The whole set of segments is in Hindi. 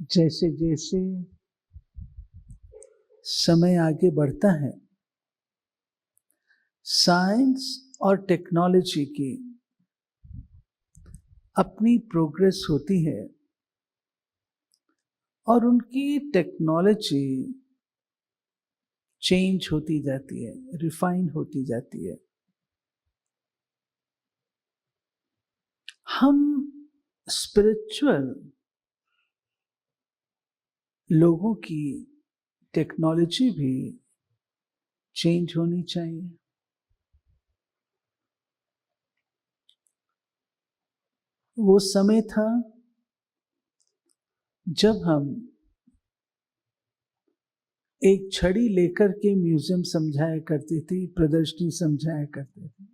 जैसे जैसे समय आगे बढ़ता है, साइंस और टेक्नोलॉजी की अपनी प्रोग्रेस होती है और उनकी टेक्नोलॉजी चेंज होती जाती है, रिफाइन होती जाती है। हम स्पिरिचुअल लोगों की टेक्नोलॉजी भी चेंज होनी चाहिए। वो समय था जब हम एक छड़ी लेकर के म्यूजियम समझाया करते थे, प्रदर्शनी समझाया करते थे।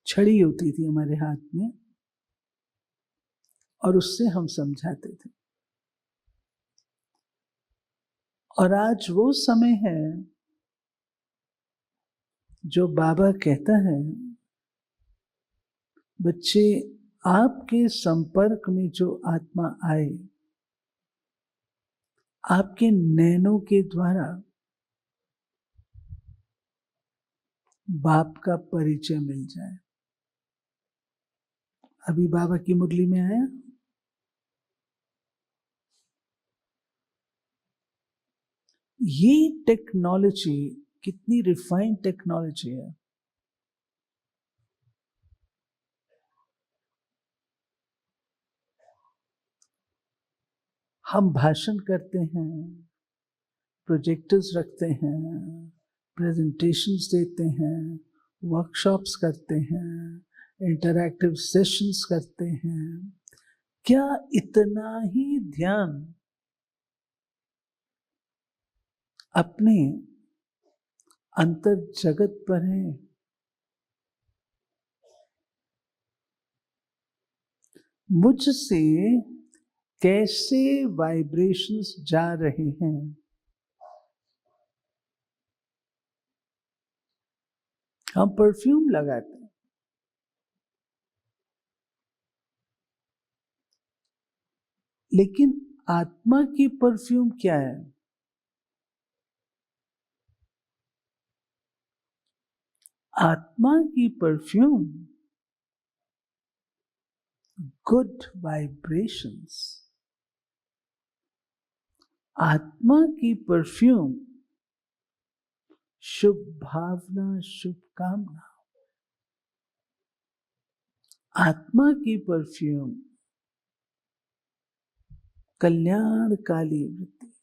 छड़ी होती थी हमारे हाथ में और उससे हम समझाते थे। और आज वो समय है जो बाबा कहता है, बच्चे आपके संपर्क में जो आत्मा आए, आपके नैनों के द्वारा बाप का परिचय मिल जाए। अभी बाबा की मुरली में आया, ये टेक्नोलॉजी कितनी रिफाइंड टेक्नोलॉजी है। हम भाषण करते हैं, प्रोजेक्टर्स रखते हैं, प्रेजेंटेशंस देते हैं, वर्कशॉप्स करते हैं, इंटरैक्टिव सेशंस करते हैं। क्या इतना ही ध्यान अपने अंतर जगत पर है? मुझसे कैसे वाइब्रेशंस जा रहे हैं? हम परफ्यूम लगाते हैं, लेकिन आत्मा की परफ्यूम क्या है? आत्मा की परफ्यूम गुड वाइब्रेशंस। आत्मा की परफ्यूम शुभ भावना, शुभकामना। आत्मा की परफ्यूम कल्याणकाली वृत्ति।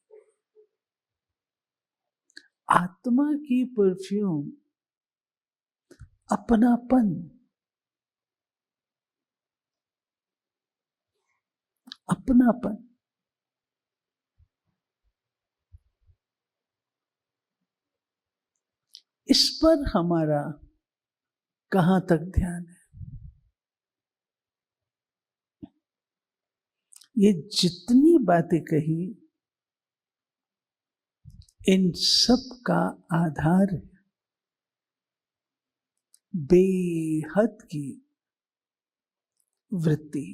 आत्मा की परफ्यूम अपनापन। अपनापन। इस पर हमारा कहां तक ध्यान है? ये जितनी बातें कही, इन सब का आधार है बेहद की वृत्ति।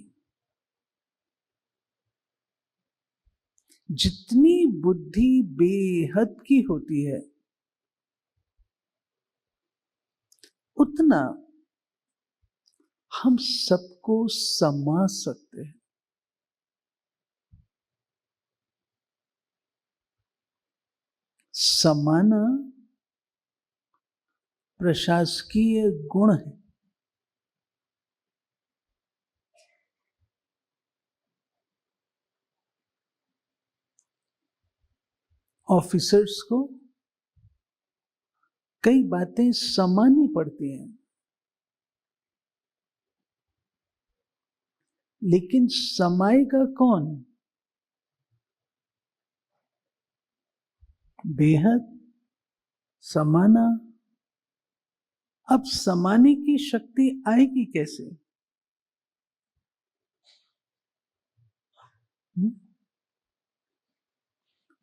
जितनी बुद्धि बेहद की होती है, उतना हम सबको समा सकते हैं। समाना प्रशासकीय गुण है। ऑफिसर्स को कई बातें समानी पड़ती हैं, लेकिन समाएगा कौन? बेहद। समाना। अब समाने की शक्ति आएगी कैसे?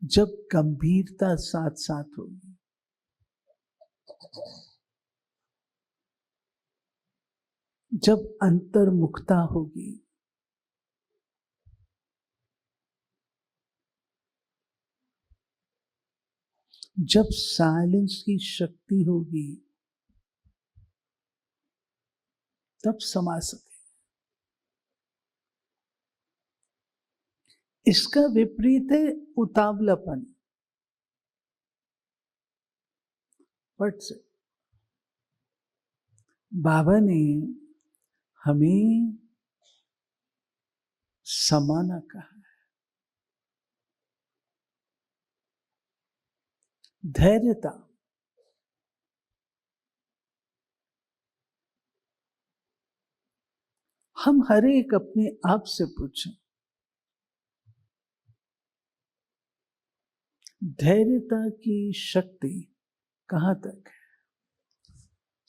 जब गंभीरता साथ साथ होगी। जब अंतर्मुखता होगी। जब साइलेंस की शक्ति होगी तब समा सके। इसका विपरीत है उतावलापन। बट से बाबा ने हमें समाना कहा है, धैर्यता। हम हर एक अपने आप से पूछें, धैर्यता की शक्ति कहां तक है?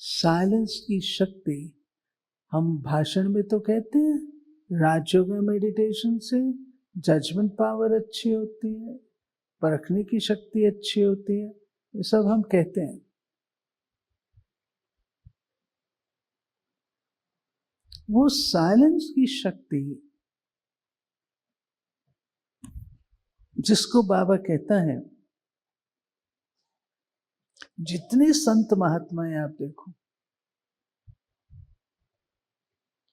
साइलेंस की शक्ति हम भाषण में तो कहते हैं, राजयोग मेडिटेशन से जजमेंट पावर अच्छी होती है, परखने की शक्ति अच्छी होती है, ये सब हम कहते हैं। वो साइलेंस की शक्ति जिसको बाबा कहता है, जितने संत महात्माएं आप देखो,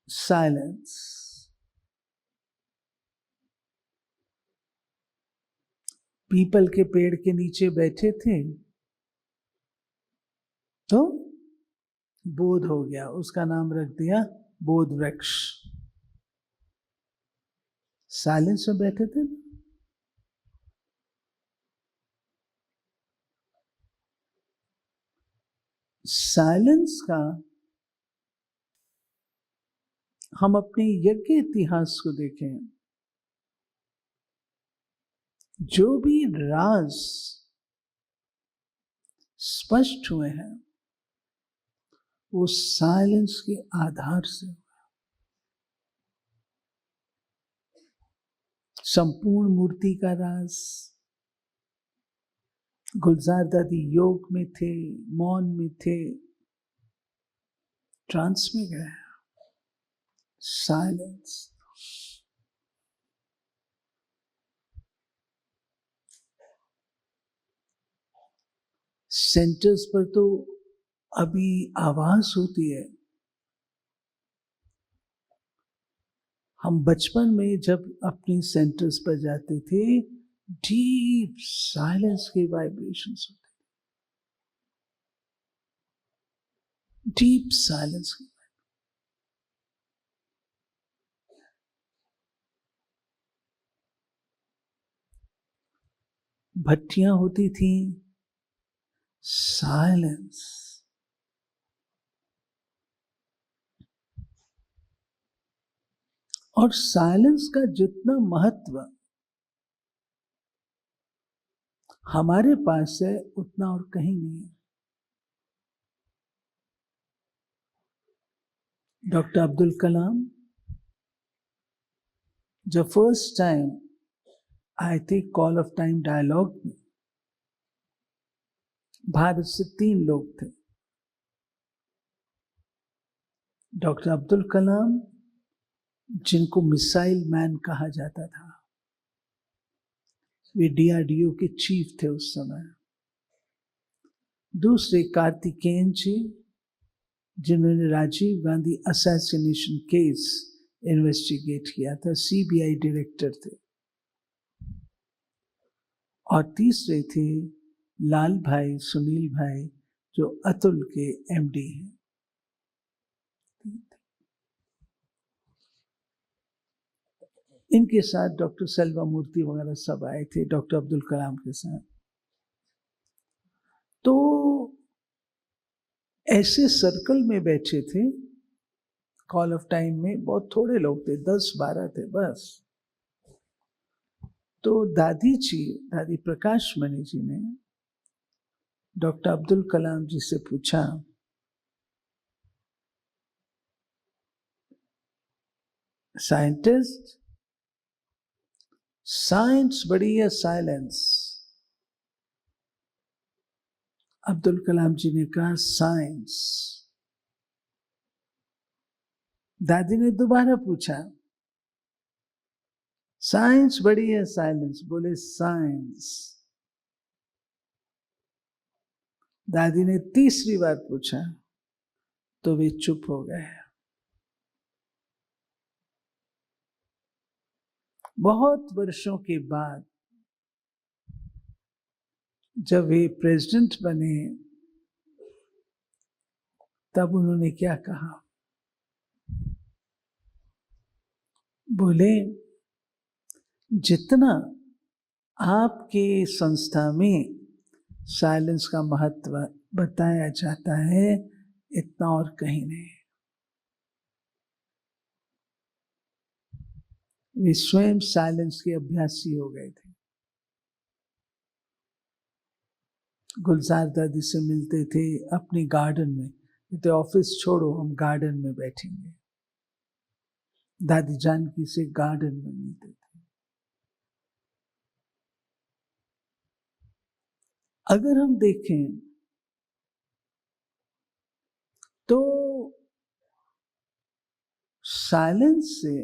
साइलेंस। पीपल के पेड़ के नीचे बैठे थे तो बोध हो गया, उसका नाम रख दिया बोध वृक्ष। साइलेंस में बैठे थे। साइलेंस का हम अपने यज्ञ इतिहास को देखें, जो भी राज स्पष्ट हुए हैं वो साइलेंस के आधार से हुआ। संपूर्ण मूर्ति का राज गुलजार दादी योग में थे, मौन में थे, ट्रांस में गए। साइलेंस। सेंटर्स पर तो अभी आवाज होती है। हम बचपन में जब अपने सेंटर्स पर जाते थे, डीप साइलेंस के वाइब्रेशंस होते थे, डीप साइलेंस के। भट्टियां होती थी, साइलेंस। और साइलेंस का जितना महत्व हमारे पास है उतना और कहीं नहीं है। डॉक्टर अब्दुल कलाम जब फर्स्ट टाइम आए थे कॉल ऑफ टाइम डायलॉग में, भारत से 3 लोग थे। डॉक्टर अब्दुल कलाम, जिनको मिसाइल मैन कहा जाता था, वे डीआरडीओ के चीफ थे उस समय। दूसरे कार्तिकेयन जी, जिन्होंने Rajiv Gandhi assassination case investigate किया था, सीबीआई डायरेक्टर थे। और तीसरे थे लाल भाई, सुनील भाई, जो अतुल के एमडी हैं। इनके साथ डॉक्टर सेल्वा मूर्ति वगैरह सब आए थे डॉक्टर अब्दुल कलाम के साथ। तो ऐसे सर्कल में बैठे थे कॉल ऑफ टाइम में, बहुत थोड़े लोग थे, 10-12 थे बस। तो दादी प्रकाश मणि जी ने डॉक्टर अब्दुल कलाम जी से पूछा, साइंटिस्ट, साइंस बड़ी है साइलेंस? अब्दुल कलाम जी ने कहा साइंस। दादी ने दोबारा पूछा, साइंस बड़ी है साइलेंस? बोले साइंस। दादी ने तीसरी बार पूछा तो वे चुप हो गए। बहुत वर्षों के बाद जब वे प्रेसिडेंट बने तब उन्होंने क्या कहा? बोले, जितना आपके संस्था में साइलेंस का महत्व बताया जाता है इतना और कहीं नहीं। वे स्वयं साइलेंस के अभ्यासी हो गए थे। गुलजार दादी से मिलते थे अपने गार्डन में, कहते ऑफिस छोड़ो हम गार्डन में बैठेंगे। दादी जानकी से गार्डन में मिलते थे। अगर हम देखें तो साइलेंस से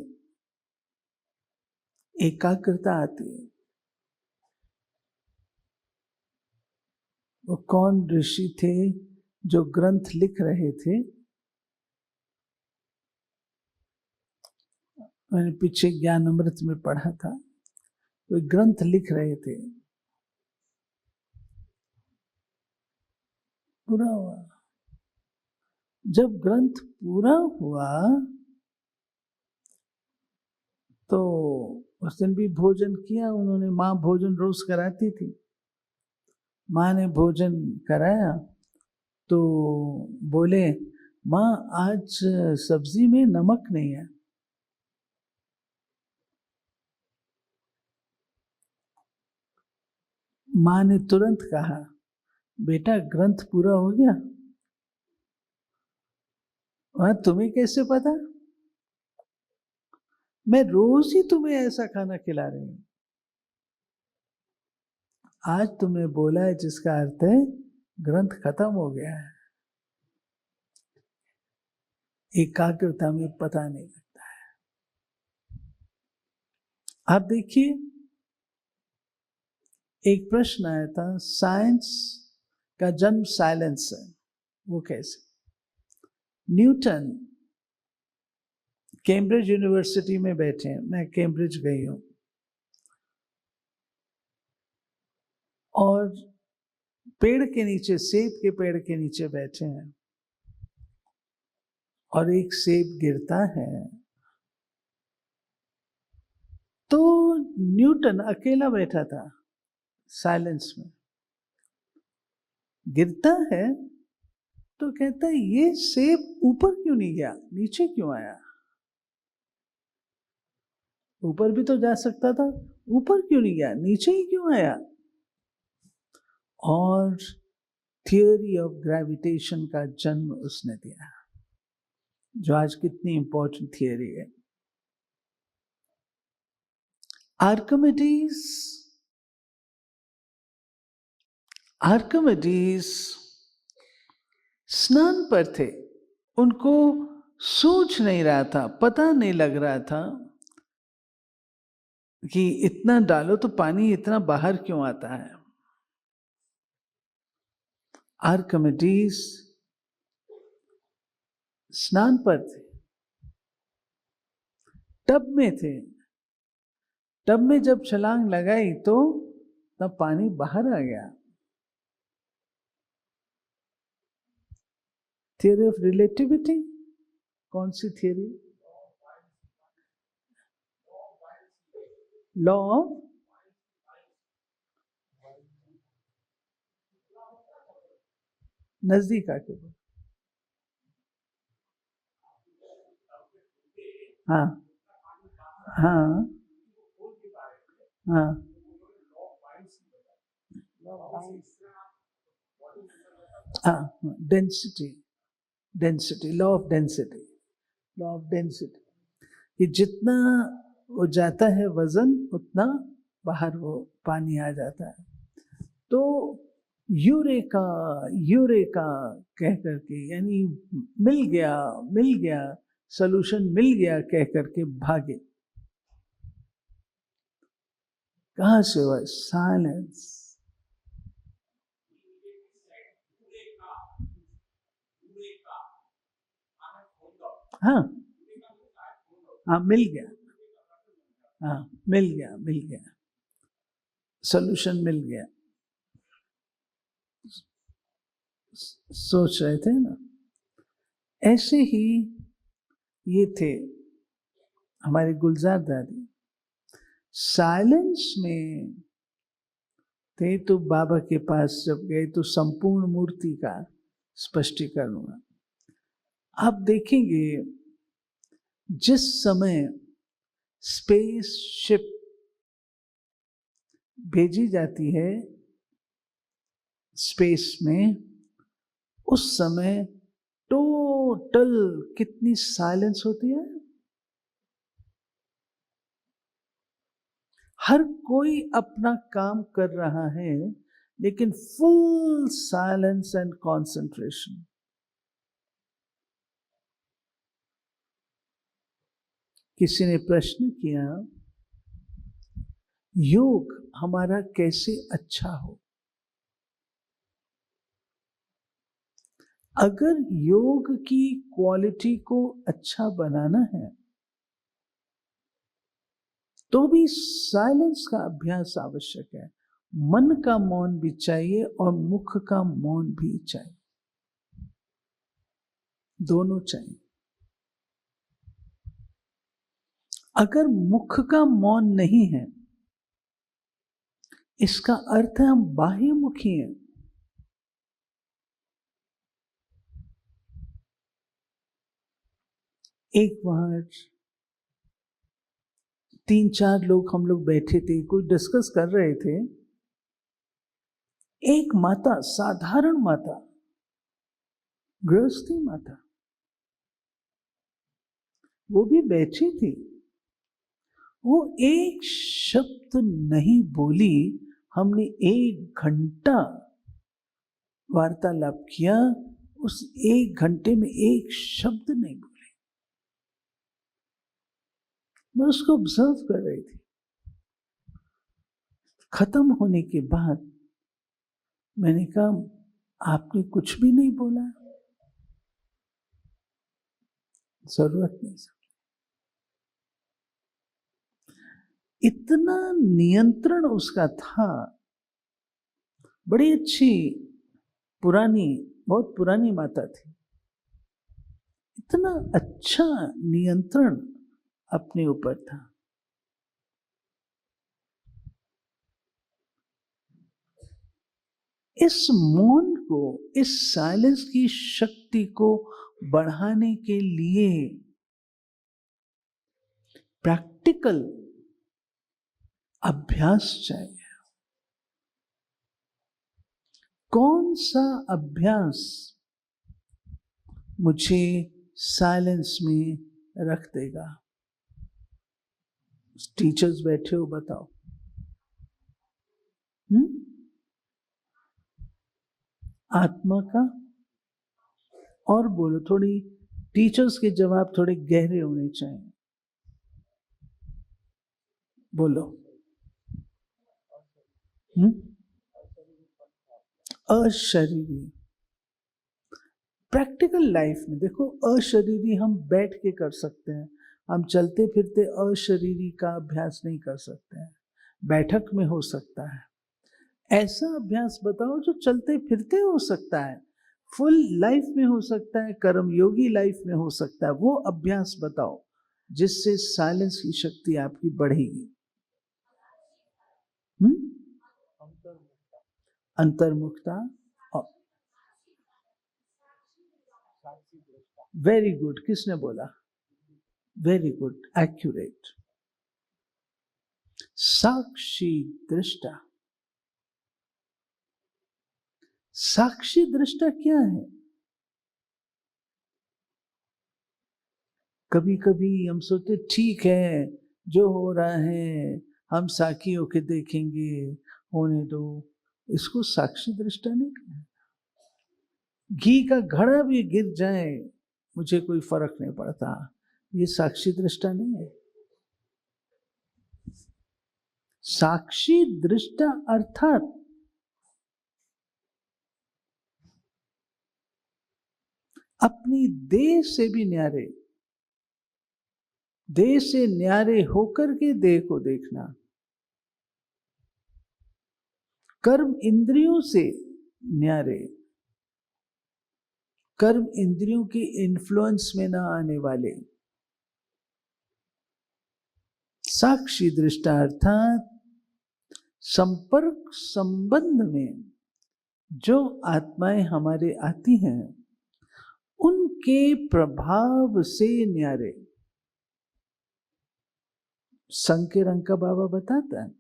एकाग्रता आती है। वो कौन ऋषि थे जो ग्रंथ लिख रहे थे? मैंने पीछे ज्ञान अमृत में पढ़ा था, वो ग्रंथ लिख रहे थे। पूरा हुआ। जब ग्रंथ पूरा हुआ तो उस दिन भी भोजन किया उन्होंने। माँ भोजन रोज कराती थी। माँ ने भोजन कराया तो बोले, माँ आज सब्जी में नमक नहीं है। माँ ने तुरंत कहा, बेटा ग्रंथ पूरा हो गया? वहां तुम्हें कैसे पता? मैं रोज ही तुम्हें ऐसा खाना खिला रही हूं। आज तुमने बोला है जिसका अर्थ है ग्रंथ खत्म हो गया है। एकाग्रता में पता नहीं लगता है। आप देखिए, एक प्रश्न आया था, साइंस का जन्म साइलेंस है, वो कैसे? न्यूटन कैम्ब्रिज यूनिवर्सिटी में बैठे हैं, मैं कैम्ब्रिज गई हूं, और पेड़ के नीचे, सेब के पेड़ के नीचे बैठे हैं और एक सेब गिरता है तो न्यूटन अकेला बैठा था साइलेंस में। गिरता है तो कहता है ये सेब ऊपर क्यों नहीं गया, नीचे क्यों आया? ऊपर भी तो जा सकता था, ऊपर क्यों नहीं गया, नीचे ही क्यों आया? और थियोरी ऑफ ग्रेविटेशन का जन्म उसने दिया, जो आज कितनी इंपॉर्टेंट थियोरी है। आर्किमिडीज स्नान पर थे, उनको सोच नहीं रहा था, पता नहीं लग रहा था कि इतना डालो तो पानी इतना बाहर क्यों आता है। आर्किमिडीज स्नान पर थे, टब में थे। टब में जब छलांग लगाई तो तब पानी बाहर आ गया। थियरी ऑफ रिलेटिविटी, कौन सी थियरी? लॉ ऑफ नजदीक आके बोल। हाँ हाँ हाँ, हाँ डेंसिटी, लॉ ऑफ डेंसिटी, कि जितना वो जाता है वजन उतना बाहर वो पानी आ जाता है। तो यूरेका यूरेका कह करके, यानी मिल गया सॉल्यूशन मिल गया कह करके भागे। कहां से हुआ? साइलेंस। हाँ हाँ, मिल गया, हाँ मिल गया, सॉल्यूशन मिल गया। सोच रहे थे ना, ऐसे ही ये थे हमारे गुलजार दादी, साइलेंस में थे, तो बाबा के पास जब गए तो संपूर्ण मूर्ति का स्पष्टीकरण हुआ। आप देखेंगे जिस समय स्पेस शिप भेजी जाती है स्पेस में, उस समय टोटल कितनी साइलेंस होती है। हर कोई अपना काम कर रहा है, लेकिन फुल साइलेंस एंड कंसंट्रेशन। किसी ने प्रश्न किया, योग हमारा कैसे अच्छा हो। अगर योग की क्वालिटी को अच्छा बनाना है तो भी साइलेंस का अभ्यास आवश्यक है। मन का मौन भी चाहिए और मुख का मौन भी चाहिए, दोनों चाहिए। अगर मुख का मौन नहीं है, इसका अर्थ है हम बाह्यमुखी हैं। एक बार 3-4 लोग हम लोग बैठे थे, कुछ डिस्कस कर रहे थे। एक माता, साधारण माता, गृहस्थी माता, वो भी बैठी थी। वो एक शब्द नहीं बोली। हमने 1 घंटा वार्तालाप किया, उस 1 घंटे में एक शब्द नहीं बोली। मैं उसको ऑब्जर्व कर रही थी। खत्म होने के बाद मैंने कहा, आपने कुछ भी नहीं बोला, जरूरत नहीं। इतना नियंत्रण उसका था। बड़ी अच्छी पुरानी, बहुत पुरानी माता थी। इतना अच्छा नियंत्रण अपने ऊपर था। इस मौन को, इस साइलेंस की शक्ति को बढ़ाने के लिए प्रैक्टिकल अभ्यास चाहिए। कौन सा अभ्यास मुझे साइलेंस में रख देगा? टीचर्स बैठे हो, बताओ। आत्मा का, और बोलो, थोड़ी टीचर्स के जवाब थोड़े गहरे होने चाहिए। बोलो। अशरीरी। प्रैक्टिकल लाइफ में देखो, अशरीरी हम बैठ के कर सकते हैं, हम चलते फिरते अशरीरी का अभ्यास नहीं कर सकते हैं। बैठक में हो सकता है। ऐसा अभ्यास बताओ जो चलते फिरते हो सकता है, फुल लाइफ में हो सकता है, कर्मयोगी लाइफ में हो सकता है। वो अभ्यास बताओ जिससे साइलेंस की शक्ति आपकी बढ़ेगी। अंतर्मुखता। Very good. किसने बोला? Very good, accurate. साक्षी दृष्टा। साक्षी दृष्टा क्या है? कभी कभी हम सोचते ठीक है, जो हो रहा है हम साक्षी होके देखेंगे, होने दो। इसको साक्षी दृष्टा नहीं कहना। घी का घड़ा भी गिर जाए मुझे कोई फर्क नहीं पड़ता, ये साक्षी दृष्टा नहीं है। साक्षी दृष्टा अर्थात अपनी देह से भी न्यारे, देह से न्यारे होकर के देह को देखना, कर्म इंद्रियों से न्यारे, कर्म इंद्रियों के इन्फ्लुएंस में ना आने वाले, साक्षी दृष्टा अर्थात संपर्क संबंध में जो आत्माएं हमारे आती हैं उनके प्रभाव से न्यारे। संग के रंग का बाबा बताता है,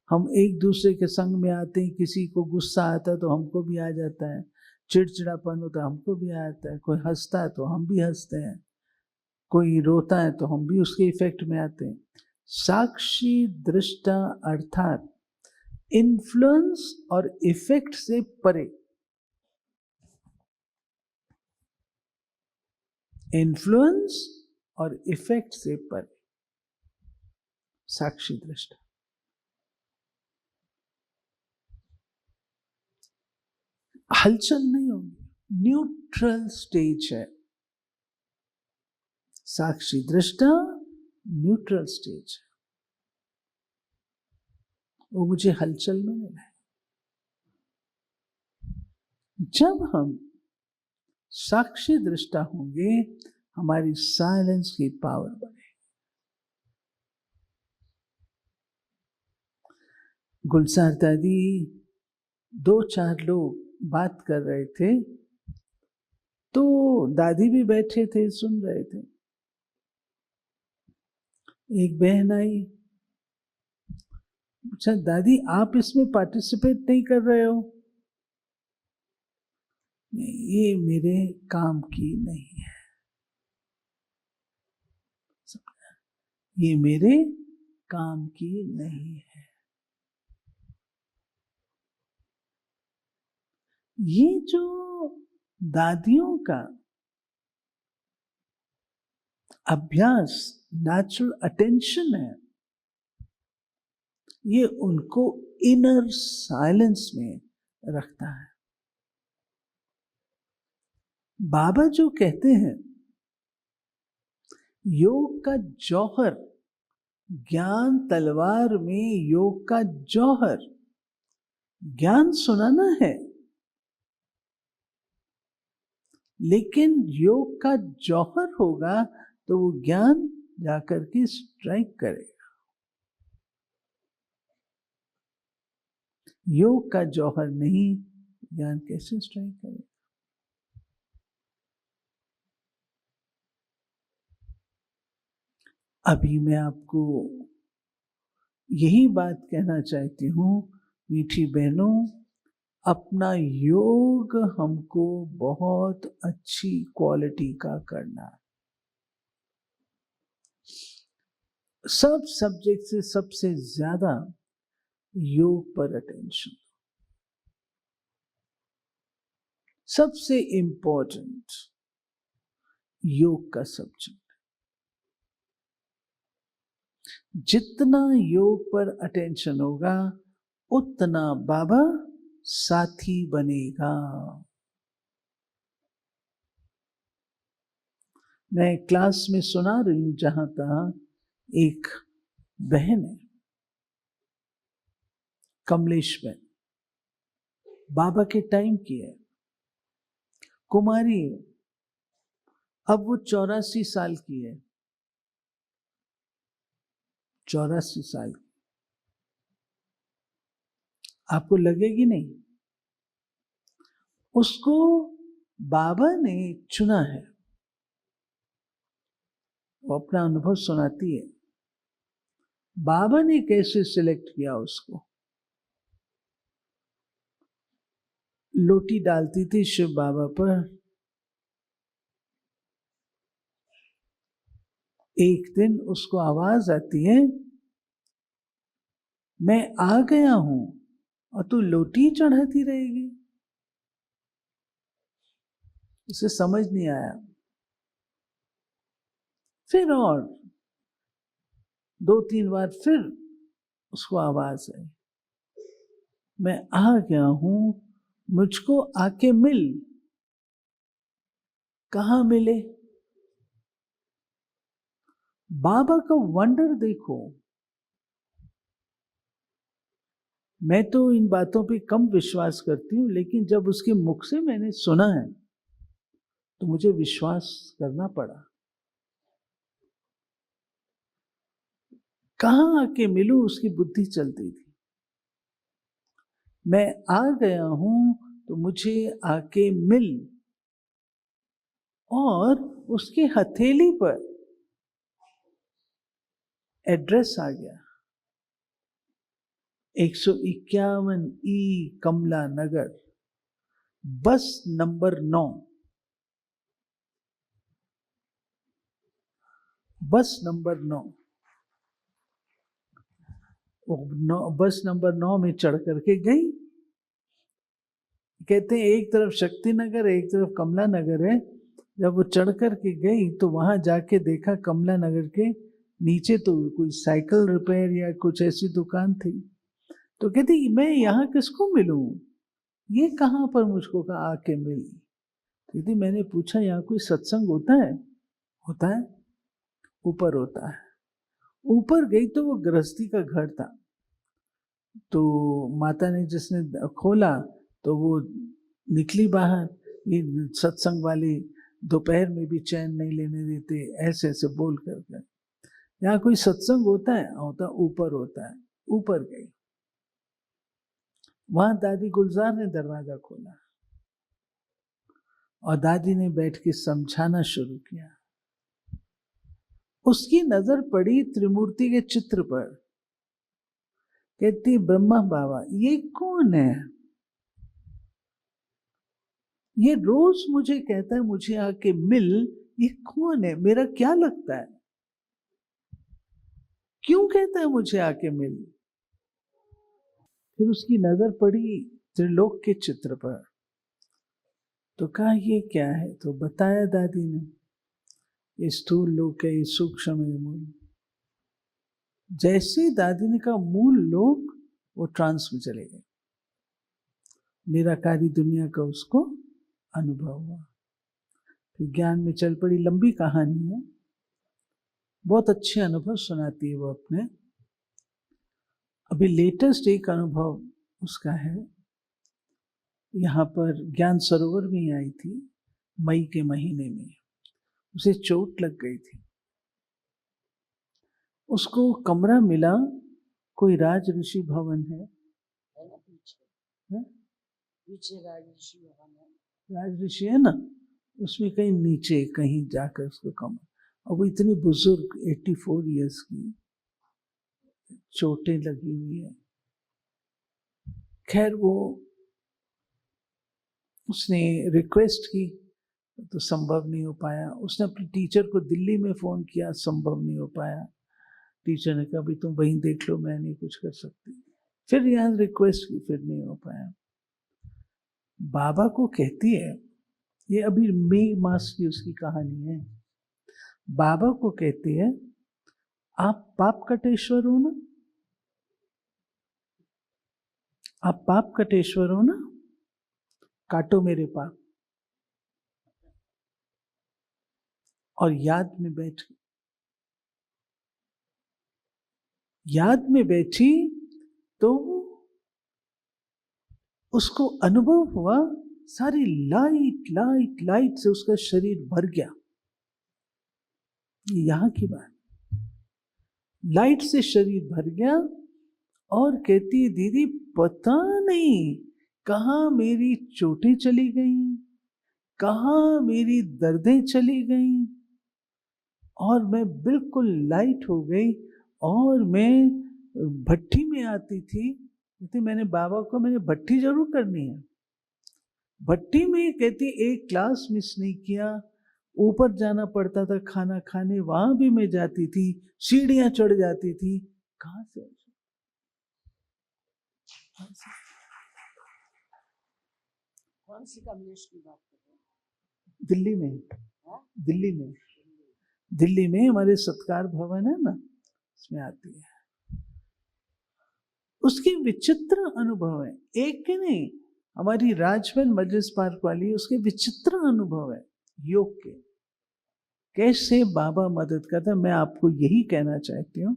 हम एक दूसरे के संग में आते हैं, किसी को गुस्सा आता है तो हमको भी आ जाता है, चिड़चिड़ापन होता है हमको भी आ जाता है, कोई हंसता है तो हम भी हंसते हैं, कोई रोता है तो हम भी उसके इफेक्ट में आते हैं। साक्षी दृष्टा अर्थात इन्फ्लुएंस और इफेक्ट से परे, इन्फ्लुएंस और इफेक्ट से परे साक्षी दृष्टा। हलचल नहीं होगी, न्यूट्रल स्टेज है साक्षी दृष्टा, न्यूट्रल स्टेज है, वो मुझे हलचल में मिला है। जब हम साक्षी दृष्टा होंगे हमारी साइलेंस की पावर बढ़ेगी। गुलजार दादी 2-4 लोग बात कर रहे थे तो दादी भी बैठे थे सुन रहे थे। एक बहन आई, अच्छा दादी आप इसमें पार्टिसिपेट नहीं कर रहे हो? ये मेरे काम की नहीं है, ये मेरे काम की नहीं है। ये जो दादियों का अभ्यास नेचुरल अटेंशन है, ये उनको इनर साइलेंस में रखता है। बाबा जो कहते हैं योग का जौहर, ज्ञान तलवार में योग का जौहर, ज्ञान सुनाना है लेकिन योग का जौहर होगा तो वो ज्ञान जाकर के स्ट्राइक करेगा। योग का जौहर नहीं, ज्ञान कैसे स्ट्राइक करेगा? अभी मैं आपको यही बात कहना चाहती हूँ, मीठी बहनों, अपना योग हमको बहुत अच्छी क्वालिटी का करना है। सब सब्जेक्ट से सबसे ज्यादा योग पर अटेंशन, सबसे इंपॉर्टेंट योग का सब्जेक्ट। जितना योग पर अटेंशन होगा उतना बाबा साथी बनेगा। मैं क्लास में सुना रही हूं, जहां तहां एक बहन है, कमलेश बहन, बाबा के टाइम की है, कुमारी है, अब वो 84 साल की है, 84 साल की। आपको लगेगी नहीं, उसको बाबा ने चुना है, वो अपना अनुभव सुनाती है। बाबा ने कैसे सिलेक्ट किया उसको? लोटी डालती थी शिव बाबा पर, एक दिन उसको आवाज आती है, मैं आ गया हूं और तू लोटी चढ़ाती रहेगी। उसे समझ नहीं आया। फिर और 2-3 बार फिर उसको आवाज आई, मैं आ गया हूं, मुझको आके मिल। कहाँ मिले? बाबा का वंडर देखो। मैं तो इन बातों पे कम विश्वास करती हूँ, लेकिन जब उसके मुख से मैंने सुना है तो मुझे विश्वास करना पड़ा। कहाँ आके मिलूं उसकी बुद्धि चलती थी। मैं आ गया हूं तो मुझे आके मिल, और उसकी हथेली पर एड्रेस आ गया, 151 ई कमला नगर, बस नंबर 9, बस नंबर 9। बस नंबर 9 में चढ़ करके गई। कहते हैं एक तरफ शक्ति नगर एक तरफ कमला नगर है। जब वो चढ़ करके गई तो वहां जाके देखा कमला नगर के नीचे तो कोई साइकिल रिपेयर या कुछ ऐसी दुकान थी। तो कहती मैं यहाँ किसको मिलूं, ये कहाँ पर मुझको कहा आके मिल। कहती मैंने पूछा यहाँ कोई सत्संग होता है? होता है, ऊपर होता है। ऊपर गई तो वो गृहस्थी का घर था। तो माता ने जिसने खोला तो वो निकली बाहर। ये सत्संग वाली दोपहर में भी चैन नहीं लेने देते, ऐसे ऐसे बोल कर। यहाँ कोई सत्संग होता है? होता ऊपर होता है। ऊपर गई, वहां दादी गुलजार ने दरवाजा खोला और दादी ने बैठ के समझाना शुरू किया। उसकी नजर पड़ी त्रिमूर्ति के चित्र पर। कहती ब्रह्मा बाबा ये कौन है? ये रोज मुझे कहता है मुझे आके मिल, ये कौन है? मेरा क्या लगता है? क्यों कहता है मुझे आके मिल? फिर उसकी नजर पड़ी त्रिलोक के चित्र पर। तो कहा ये क्या है? तो बताया दादी ने, ये स्थूल लोक है, ये सूक्ष्म है मूल। जैसे दादी ने कहा मूल लोक, वो ट्रांस में चले गए। निराकारी दुनिया का उसको अनुभव हुआ। फिर ज्ञान में चल पड़ी। लंबी कहानी है, बहुत अच्छे अनुभव सुनाती है वो अपने। अभी लेटेस्ट एक अनुभव उसका है, यहाँ पर ज्ञान सरोवर में आई थी मई के महीने में। उसे चोट लग गई थी। उसको कमरा मिला, कोई राज ऋषि भवन है पीछे राज ऋषि भवन है, राज ऋषि है ना, उसमें कहीं नीचे कहीं जाकर उसको कमरा। और वो इतनी बुजुर्ग 84 इयर्स की, चोटें लगी हुई है। खैर वो उसने रिक्वेस्ट की तो संभव नहीं हो पाया। उसने अपने टीचर को दिल्ली में फोन किया, संभव नहीं हो पाया। टीचर ने कहा भाई तुम वहीं देख लो, मैं नहीं कुछ कर सकती। फिर यहाँ रिक्वेस्ट की, फिर नहीं हो पाया। बाबा को कहती है, ये अभी मई मास की उसकी कहानी है। बाबा को कहती है आप पाप कटेश्वर हो ना, आप पाप कटेश्वर हो ना, काटो मेरे पाप। और याद में बैठी तो उसको अनुभव हुआ सारी लाइट लाइट लाइट से उसका शरीर भर गया। यहां की बात, लाइट से शरीर भर गया। और कहती दीदी पता नहीं कहां मेरी चोटें चली गई, कहां मेरी दर्दें चली गई, और मैं बिल्कुल लाइट हो गई। और मैं भट्टी में आती थी। कहती मैंने बाबा को, मैंने भट्टी जरूर करनी है। भट्टी में कहती एक क्लास मिस नहीं किया। ऊपर जाना पड़ता था खाना खाने, वहां भी मैं जाती थी, सीढ़ियां चढ़ जाती थी। कहां से? कौन सी कमलेश की बात कर रहे हैं? दिल्ली में, दिल्ली में, दिल्ली में हमारे सत्कार भवन है ना, उसमें आती है। उसके विचित्र अनुभव है, एक के नहीं, हमारी राजमहल मजलिस पार्क वाली, उसके विचित्र अनुभव है। योग के कैसे बाबा मदद करता है, मैं आपको यही कहना चाहती हूँ।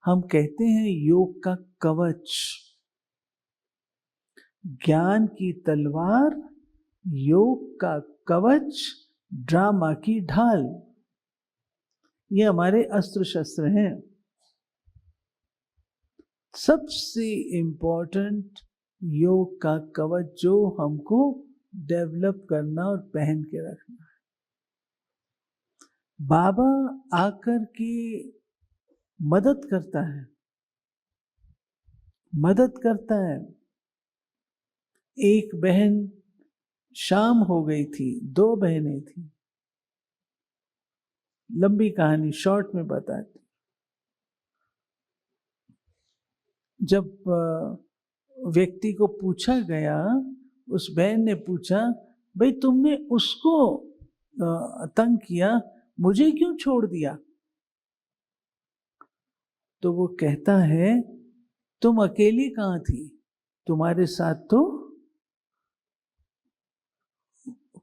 हम कहते हैं योग का कवच, ज्ञान की तलवार, योग का कवच, ड्रामा की ढाल, ये हमारे अस्त्र शस्त्र हैं। सबसे इंपॉर्टेंट योग का कवच जो हमको डेवलप करना और पहन के रखना है। बाबा आकर के मदद करता है, मदद करता है। एक बहन, शाम हो गई थी, 2 बहनें थी, लंबी कहानी शॉर्ट में बताती। जब व्यक्ति को पूछा गया, उस बहन ने पूछा, भाई तुमने उसको तंग किया, मुझे क्यों छोड़ दिया? तो वो कहता है, तुम अकेली कहाँ थी, तुम्हारे साथ तो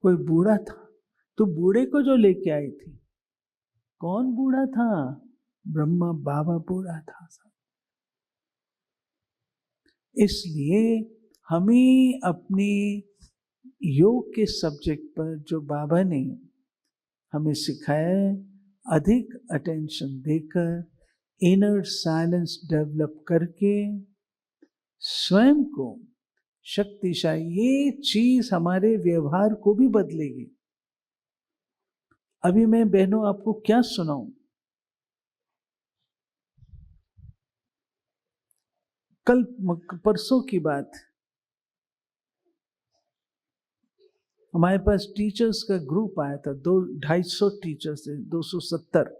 कोई बूढ़ा था, तो बूढ़े को जो लेके आई थी। कौन बूढ़ा था? ब्रह्मा बाबा बूढ़ा था। इसलिए हमें अपने योग के सब्जेक्ट पर जो बाबा ने हमें सिखाया है, अधिक अटेंशन देकर, इनर साइलेंस डेवलप करके स्वयं को शक्तिशाली, ये चीज हमारे व्यवहार को भी बदलेगी। अभी मैं बहनों आपको क्या सुनाऊं? कल परसों की बात, हमारे पास टीचर्स का ग्रुप आया था, 250 टीचर्स थे, 270।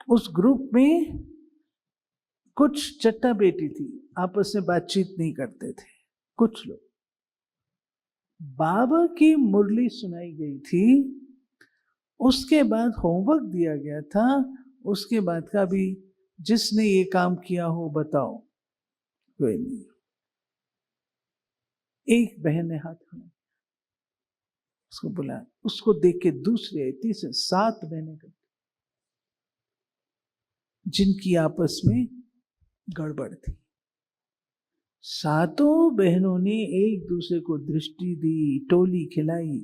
उस ग्रुप में कुछ चट्टा बेटी थी, आपस में बातचीत नहीं करते थे। कुछ लोग, बाबा की मुरली सुनाई गई थी, उसके बाद होमवर्क दिया गया था, उसके बाद का भी जिसने ये काम किया हो बताओ। कोई नहीं। एक बहन ने हाथ खड़ा, उसको बुलाया, उसको देख के दूसरी आई, तीसरी, 7 बहनें करती, जिनकी आपस में गड़बड़ थी। 7 बहनों ने एक दूसरे को दृष्टि दी, टोली खिलाई,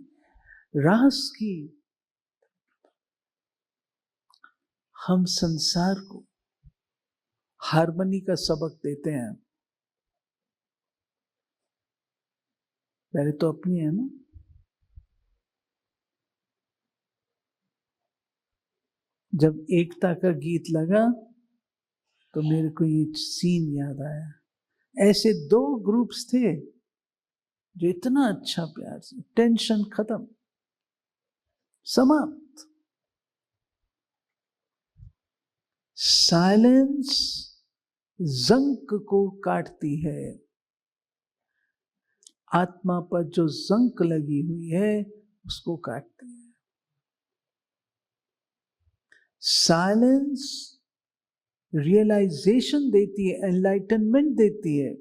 रास की। हम संसार को हार्मनी का सबक देते हैं, पहले तो अपनी है ना। जब एकता का गीत लगा तो मेरे को ये सीन याद आया। ऐसे 2 ग्रुप्स थे जो इतना अच्छा प्यार से, टेंशन खत्म, समाप्त। साइलेंस जंक को काटती है। आत्मा पर जो जंक लगी हुई है उसको काटती है। साइलेंस रियलाइजेशन देती है, एनलाइटनमेंट देती है।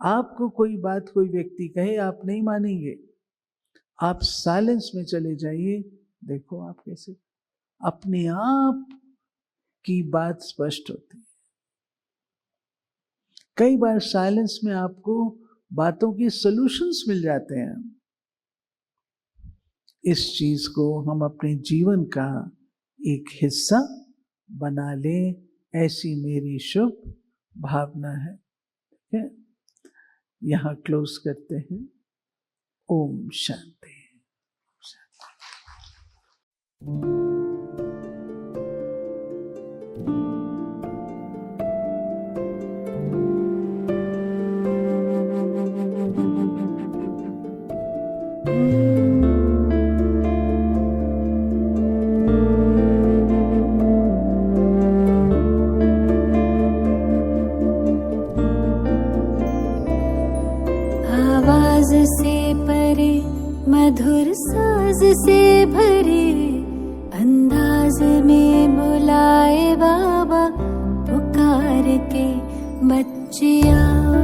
आपको कोई बात, कोई व्यक्ति कहे, आप नहीं मानेंगे, आप साइलेंस में चले जाइए, देखो आप कैसे अपने आप की बात स्पष्ट होती है। कई बार साइलेंस में आपको बातों के सॉल्यूशंस मिल जाते हैं। इस चीज को हम अपने जीवन का एक हिस्सा बना लें, ऐसी मेरी शुभ भावना है। ठीक है, यहां क्लोज करते हैं। ओम शांति। आवाज से परे, मधुर साज से भरे, अंदाज में बुलाए बाबा, पुकार के बच्चे आओ।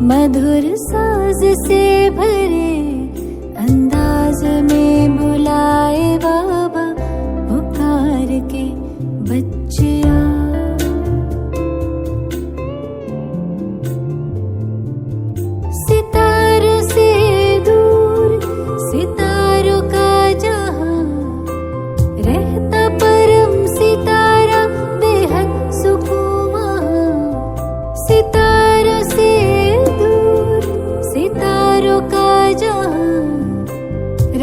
मधुर साज से भरे अंदाज में बुलाए बाबा पुकार के बच्चिया। सितारों से दूर सितारों का जहां रहता परम सितारा बेहद सुकून वहां। सितारों से दूर सितारों का जहां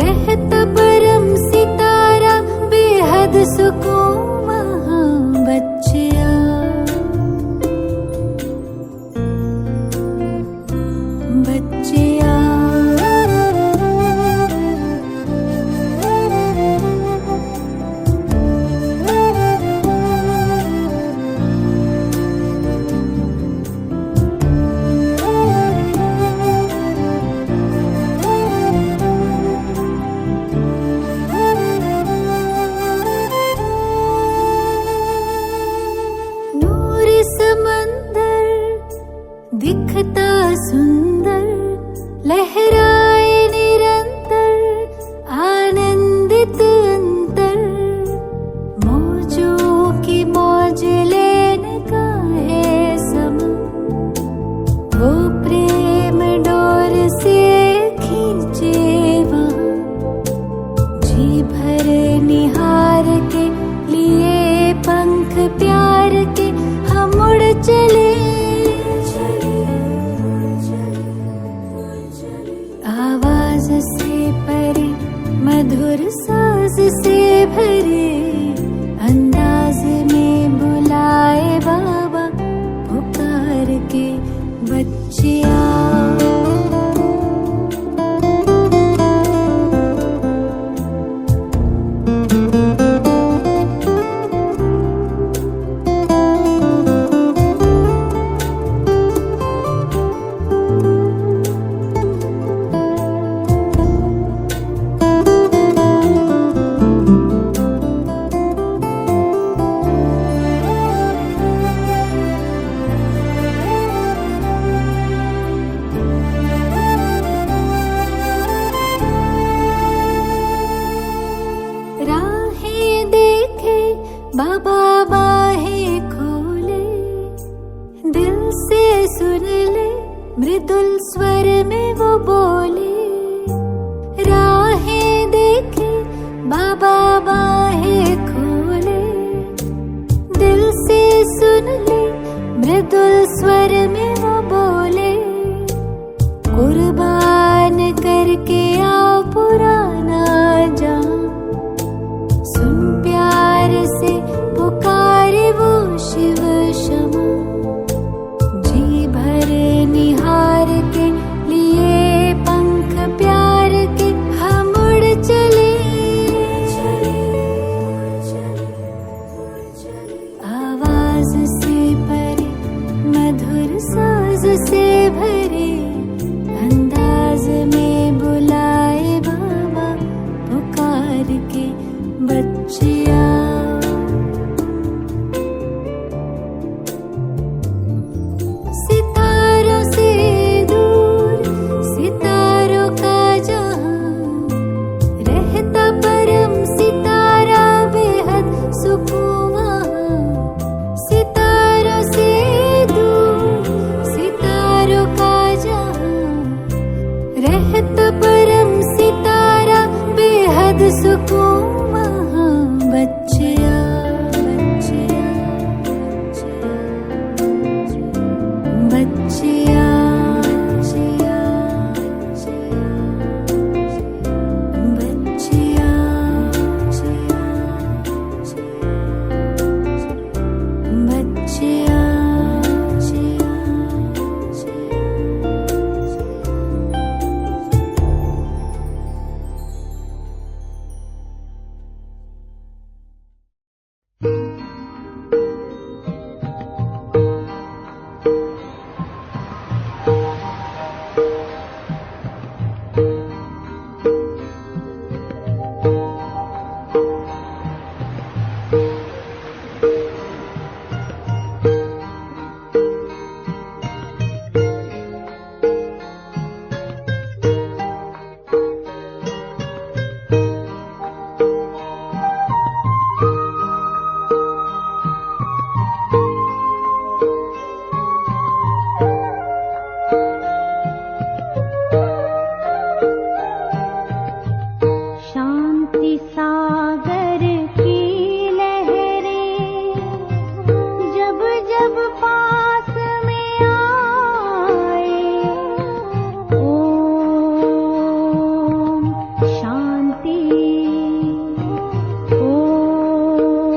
रहता परम सितारा बेहद सुकून वहां। बच्चिया बच्चिया नूर समंदर दिखता सुंदर लहराए निरंतर आनंदित अंतर। मौजों की मौज लेने का है समा वो प्रेम डोर से खींचे वहां। जी भर निहार के लिए पंख प्यार के हम उड़ चले। आवाज से परे मधुर साज से भरे अंदाज में बुलाए बाबा पुकार के बच्चिया। राहें देखे बाबा बाहें खोले दिल से सुन ले मृदुल स्वर में वो बोले। राहें देखे बाबा बाहें खोले दिल से सुन ले मृदुल स्वर में वो बोले। कुर्बान करके आओ पुराना जान सुन प्यार से पुकारे वो शिव क्षमा। जी भर निहार के लिए पंख शांति सागर की लहरें जब जब पास में आए, ओम शांति, ओम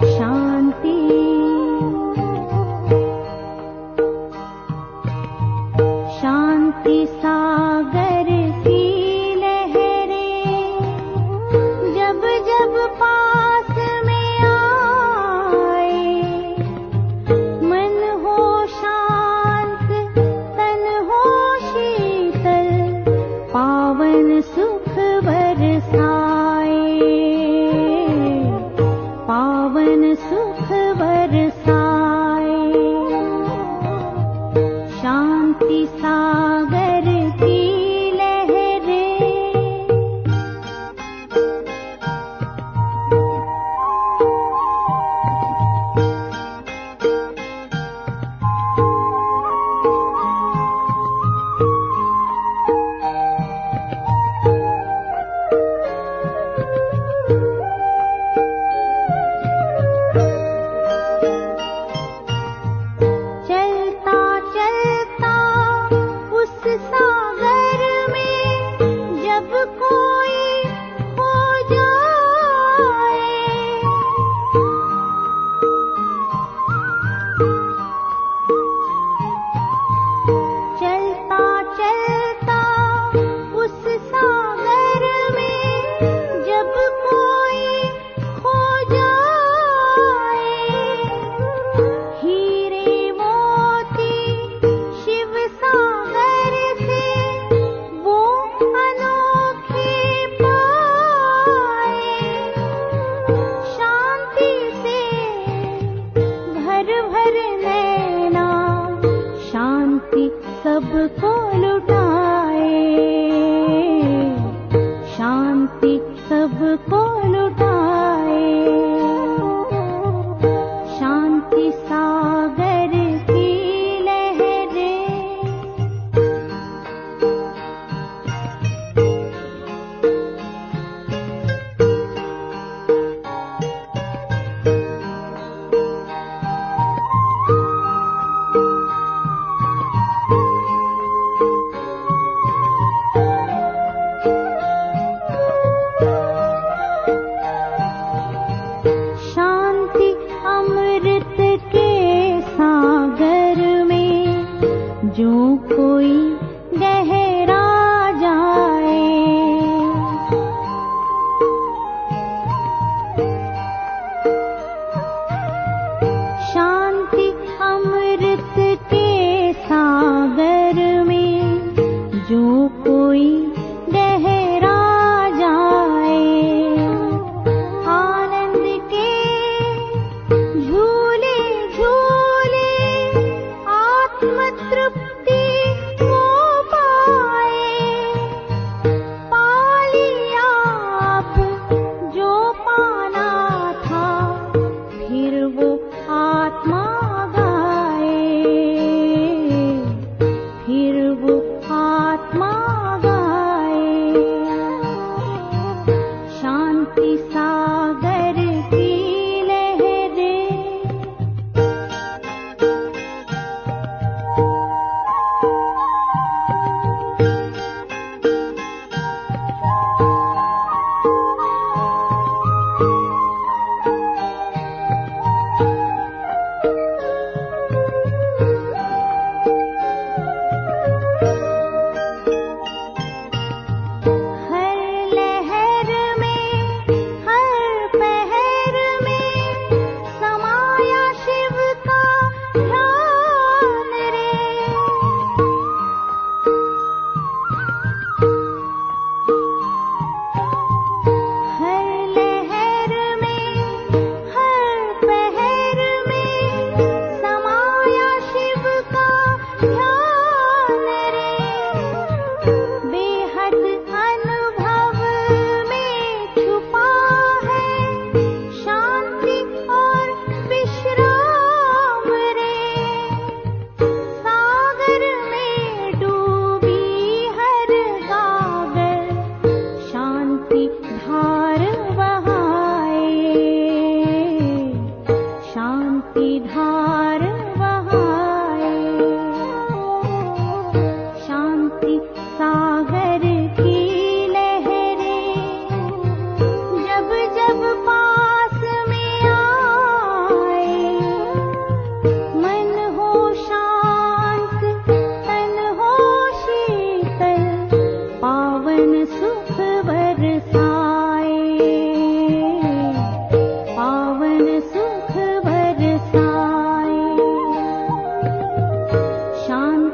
शांति। शांति सागर की जब जब पास में आए, मन हो शांत तन हो शीतल, पावन सुख बरसाए, पावन सुख बरसाए। शांति सागर की सबको लुटाए, शांति सबको लुटाए। शांति सागर की लहरें जो कोई गहरा जाए, शांति अमृत के सागर में जो कोई गहरा जाए, आनंद के झूले झूले आत्म तृप्ति को पाए।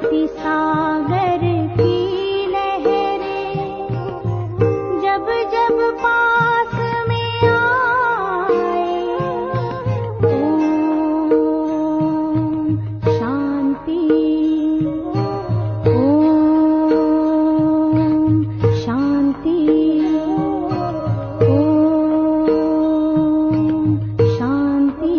शांति सागर की लहरें जब जब पास में आए, ओम शांति, ओम शांति, ओम शांति,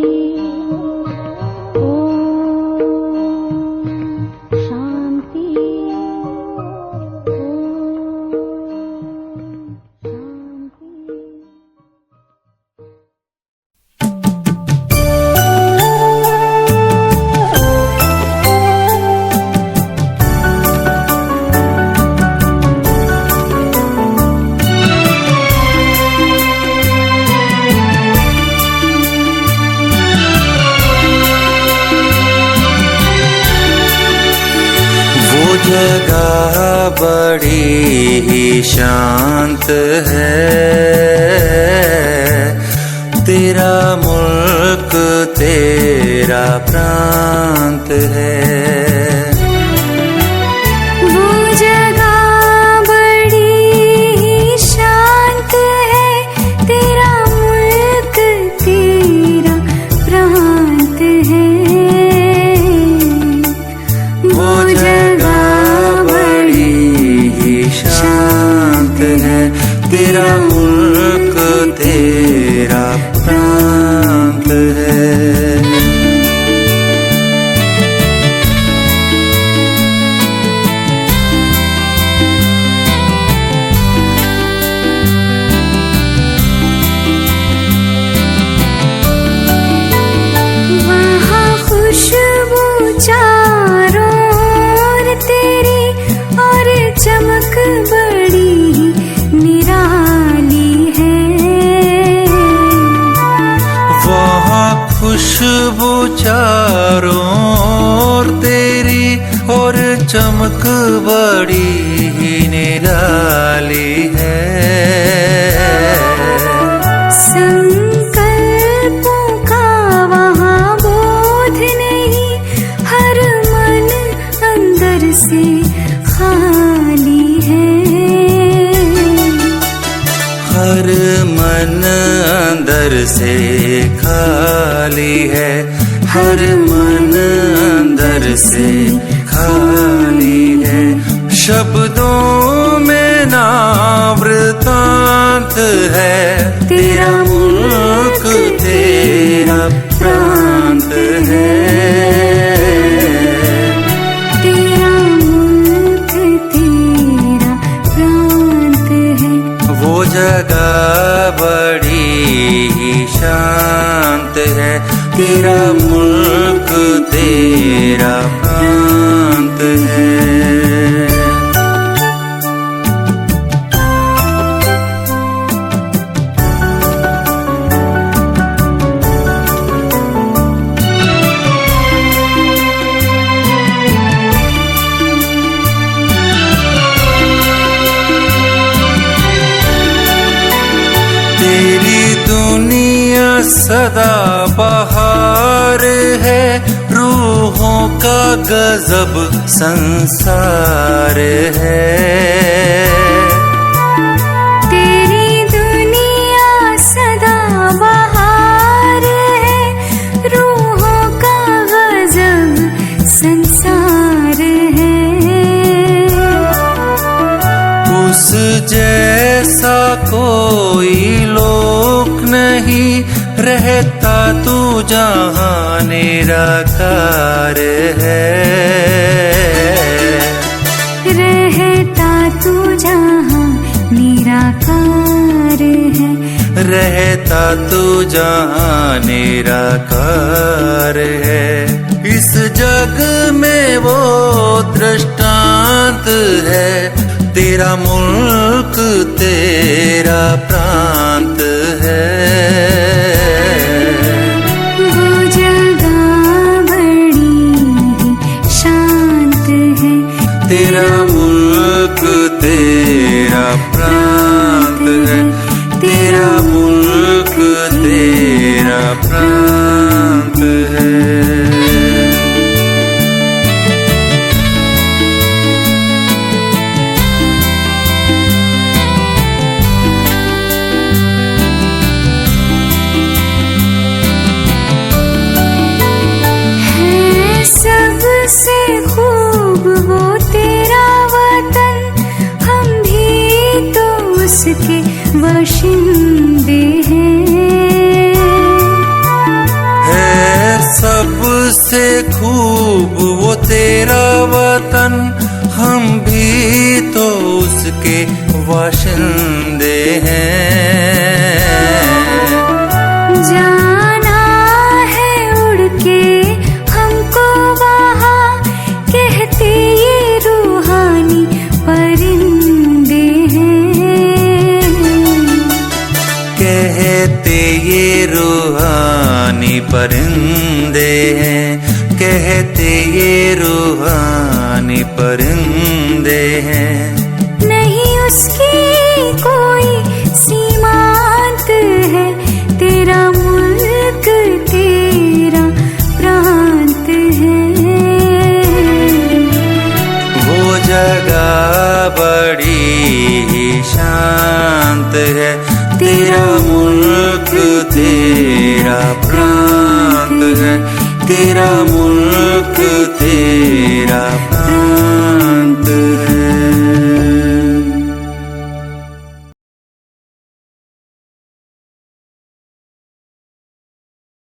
जगह बड़ी ही शांत है, तेरा मुल्क तेरा प्रांत है। वो जगह बड़ी ही शांत है, तेरा मुल्क तेरा प्रांत है। वो जगह शांत है, तेरा मुल्क तेरा प्रांत है। वहाँ खुशबू चारों ओर तेरी और चमक बड़ी निराली है। वहाँ खुशबू चारों ओर तेरी और चमक बड़ी ही निराली है। संकल्पों का वहाँ बोध नहीं, हर मन अंदर से खाली है। हर मन अंदर से खाली है, हर मन अंदर से खाली है। शब्दों में ना वृतांत है, तेरा मुल्क तेरा प्रांत है। तेरा मुल्क तेरा प्रांत है। वो जगह बड़ी ही शांत है, तेरा मुल्क तेरा प्रांत है। तेरी दुनिया सदा बहार है, रूहों का गजब संसार है। तेरी दुनिया सदा बहार है, रूहों का गजब संसार है। उस जैसा कोई लोक नहीं, रहता तू जहाँ निराकार है। रहता तू जहाँ निराकार है। रहता तू जहाँ निराकार है। इस जग में वो दृष्टांत है, तेरा मुल्क तेरा प्रांत है। वो जगह बड़ी ही शांत है, तेरा मुल्क तेरा प्रांत है। तेरा मुल्क तेरा प्रांत है। वतन, हम भी तो उसके वाशिंदे हैं। जाना है उड़ के हमको वहाँ, कहते ये रूहानी परिंदे हैं। कहते ये रूहानी परिंदे हैं, कहते ये रूहानी परिंदे हैं। नहीं उसकी कोई सीमांत है, तेरा मुल्क तेरा प्रांत है। वो जगह बड़ी ही शांत है, तेरा मुल्क तेरा प्रांत है, तेरा मुल्क तेरा प्रांत